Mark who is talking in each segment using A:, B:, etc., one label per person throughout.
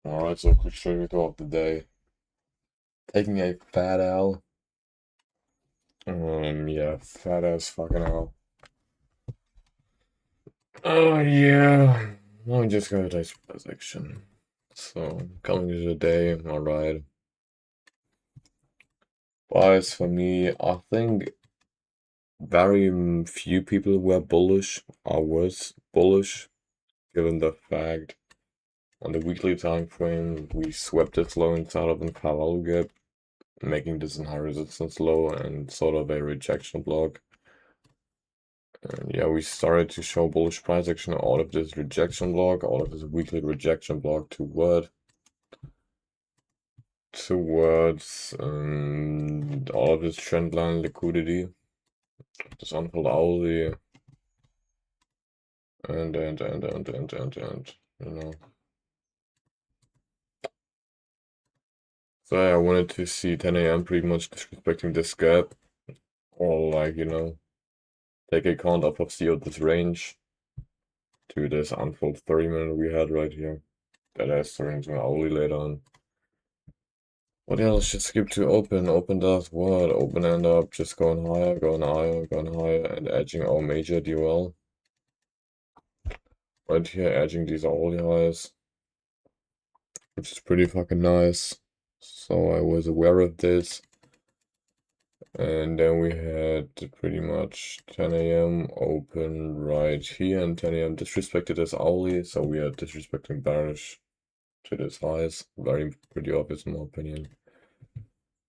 A: Alright, so quick trade of the day. Taking a fat L. Yeah, fat ass fucking L. Oh yeah. Let me just go to today's section. So coming to the day, alright. Bias for me, I think very few people were bullish. I was bullish, given the fact on the weekly time frame we swept this low inside of the parallel gap, making this in high resistance low and sort of a rejection block. And yeah, we started to show bullish price action out of this rejection block, out of this weekly rejection block towards all of this trend line liquidity, this unfilled hourly, and you know. So yeah, I wanted to see 10 a.m. pretty much disrespecting this gap, or like, take account of C of this range to this unfold 30-minute we had right here. That has turned into an hourly later on. What else? Just skip to open. Open does what? Open end up just going higher, and edging our major DOL. Right here, edging these hourly highs, which is pretty fucking nice. So I was aware of this. And then we had pretty much 10 a.m. open right here, and 10 a.m. disrespected as hourly, so we are disrespecting bearish to this highs. Very pretty obvious in my opinion.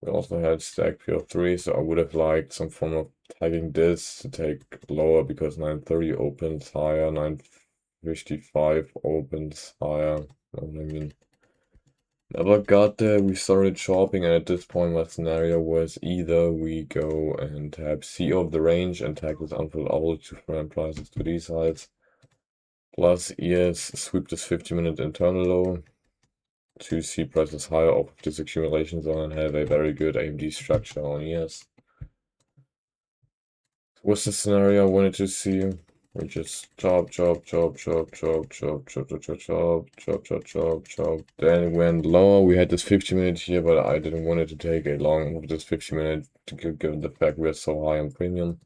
A: We also had stack PO3, so I would have liked some form of tagging this to take lower because 930 opens higher, 955 opens higher. You know what I mean? Never got there, we started shopping, and at this point my scenario was either we go and tap C of the range and tag this unfilled hourly to frame prices to these sides. Plus ES sweep this 50-minute internal low to see prices higher off of this accumulation zone and have a very good AMD structure on ES. What's the scenario I wanted to see? We just chop. Then it went lower. We had this 50-minute here, but I didn't want it to take a long of this 50-minute given the fact we are so high on premium.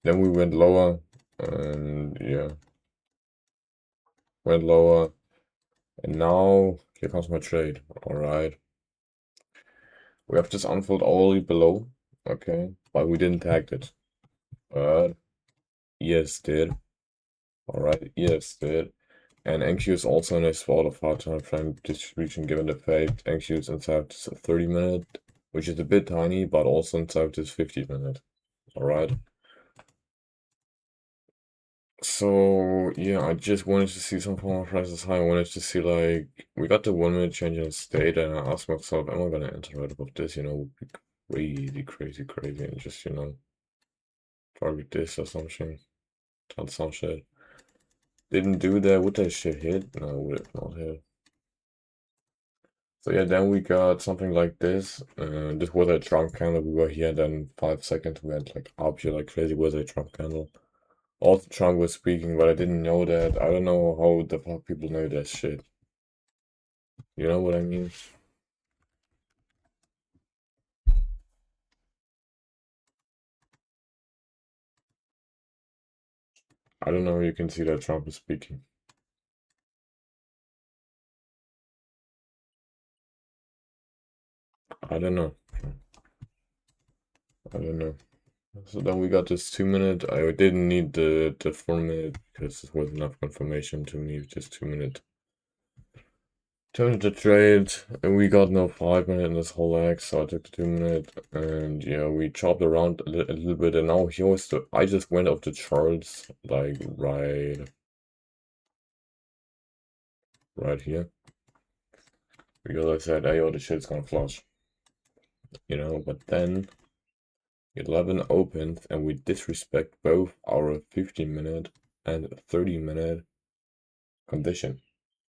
A: Then we went lower, and yeah, went lower. And now here comes my trade. All right. We have this unfold hourly below, okay, but we didn't tag it. But yes, did. All right, yes, did. And NQ is also in a spot of hard time frame distribution given the fact NQ is inside this 30-minute, which is a bit tiny, but also inside this 50-minute. All right. So yeah, I just wanted to see some form of prices high. I wanted to see like we got the 1-minute change in state, and I asked myself, am I gonna enter right above this? Crazy, and just target this or something, on some shit. Didn't do that. Would that shit hit? No, would it not hit? So yeah, then we got something like this. This was a Trump candle. We were here, then 5 seconds we had like up here like crazy was a Trump candle. Also Trump was speaking, but I didn't know that. I don't know how the fuck people know that shit. You know what I mean? I don't know how you can see that Trump is speaking. I don't know. I don't know. So then we got this 2-minute. I didn't need the 4-minute because this was enough confirmation to me. Just 2-minute. Turned the trade, and we got no 5-minute in this whole X, so I took the 2-minute, and yeah, we chopped around a little bit, and now here was I just went off the charts, like right here, because I said, hey, yo, the shit's gonna flush, but then 11 opens, and we disrespect both our 15-minute and 30-minute condition,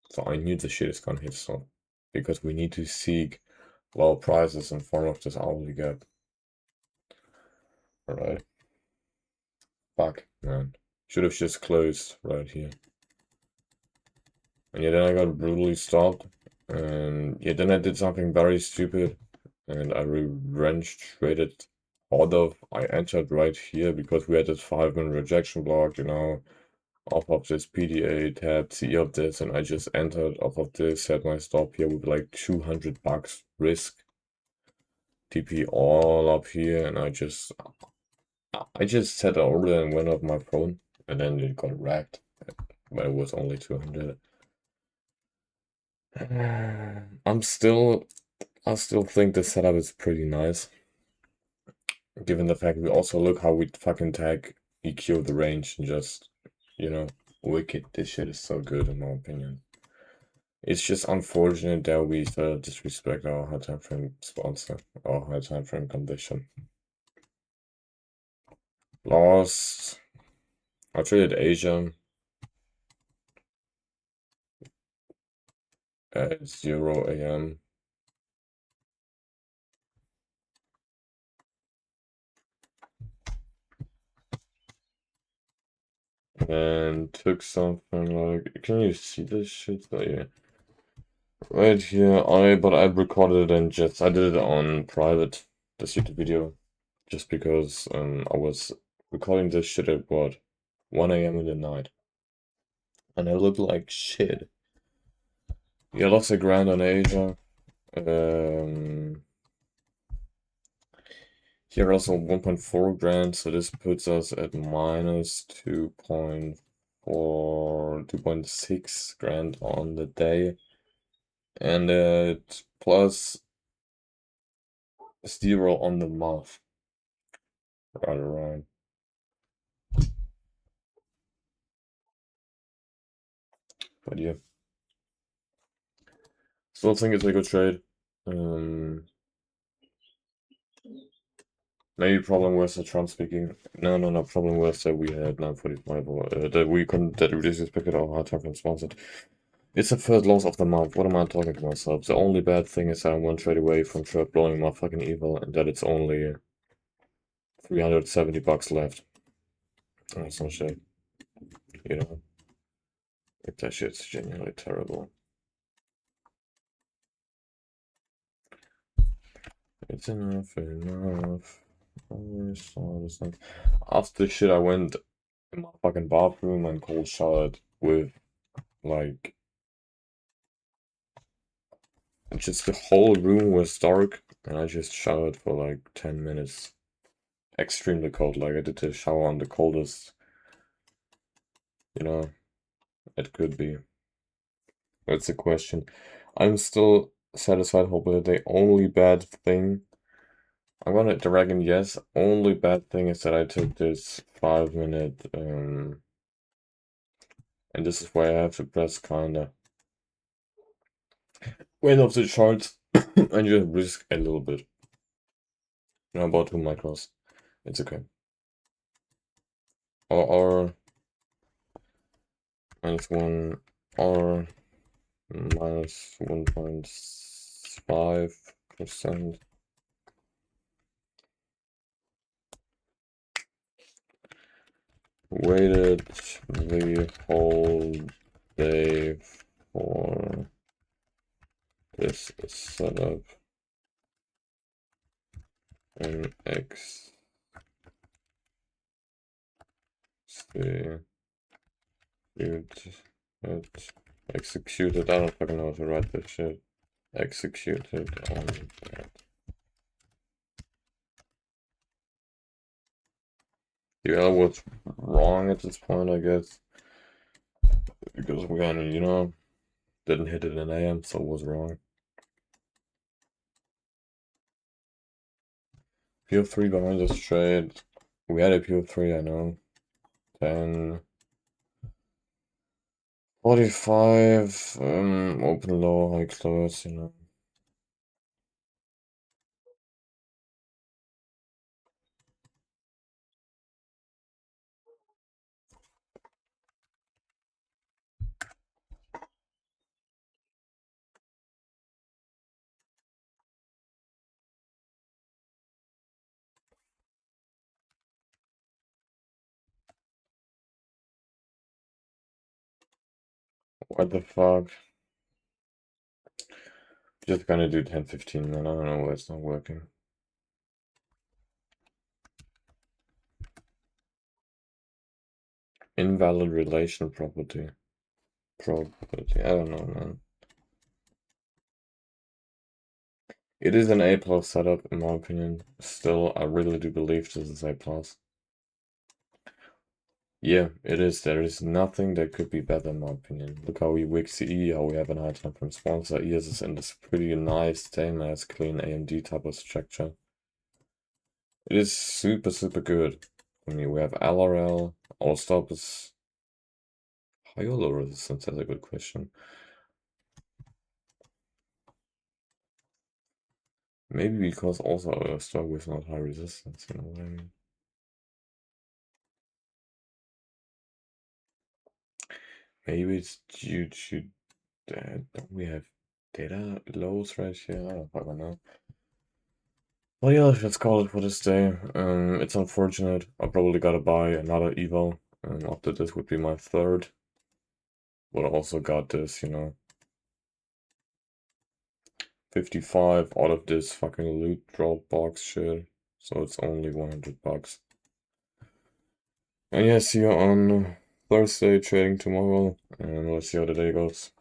A: so I knew the shit is gonna hit soon, because we need to seek low prices in form of this hourly gap. Alright. Fuck, man. Should have just closed right here. And yeah, then I got brutally stopped. And yeah, then I did something very stupid. And I revenge traded out of. I entered right here because we had this 5-minute rejection block, off of this PDA tab, C of this, and I just entered off of this, set my stop here with like 200 bucks risk. TP all up here, and I just set an order and went off my phone, and then it got wrecked, but it was only 200. I still think the setup is pretty nice, given the fact we also look how we fucking tag EQ the range and just, wicked. This shit is so good in my opinion. It's just unfortunate that we disrespect our high time frame sponsor, our high time frame condition. Lost. I traded Asia at 0 a.m. and took something like, can you see this shit? Oh, yeah. Right here, but I recorded it and I did it on private, this YouTube video, just because I was recording this shit at what, 1 a.m. in the night, and I look like shit. Yeah, lost a grand on Asia. Here also 1.4 grand, so this puts us at minus 2.6 grand on the day, and plus 0 on the month. Right around. But yeah. Still think it's a good trade. Maybe problem was that Trump speaking. No. Problem was that we had 945 or that we disrespected our hard time from sponsored. It's the first loss of the month. What am I talking to myself? The only bad thing is that I'm one trade away from Trump blowing my fucking evil, and that it's only 370 bucks left. That's some shit. If that shit's genuinely terrible. It's enough. Always saw this thing. After shit, I went in my fucking bathroom and cold showered with like just the whole room was dark, and I just showered for like 10 minutes. Extremely cold, like I did the shower on the coldest, you know, it could be. That's the question. I'm still satisfied, hopefully. The only bad thing, I'm gonna dragon, yes. Only bad thing is that I took this 5-minute, and this is why I have to press kinda wait off the charts and just risk a little bit. About 2 micros. It's okay. Or -1, or -1.5%. Waited the whole day for this setup and executed. I don't fucking know how to write that shit. Executed on that. Yeah, I was wrong at this point, I guess. Because we kind of, didn't hit it in AM, so it was wrong. PO3 behind this trade. We had a PO3, I know. 10. 45, open low, high close. What the fuck? Just gonna do 10-15 then. I don't know why it's not working. Invalid relation property. I don't know, man. It is an A+ setup, in my opinion. Still, I really do believe this is A+. Yeah, it is. There is nothing that could be better, in my opinion. Look how we wix E, how we have an high time from sponsor. E is in this pretty nice, same as clean AMD type of structure. It is super, super good. I mean, we have LRL. Our stop is high or low resistance? That's a good question. Maybe because also our stop is not high resistance, you know what I mean? Maybe it's due to that. Don't we have data lows right here? I don't fucking know. Well, yeah, let's call it for this day. It's unfortunate. I probably gotta buy another Evo. After this would be my third. But I also got this, 55 out of this fucking loot drop box shit. So it's only 100 bucks. And yeah, see you on Thursday trading tomorrow. And let's see how the day goes.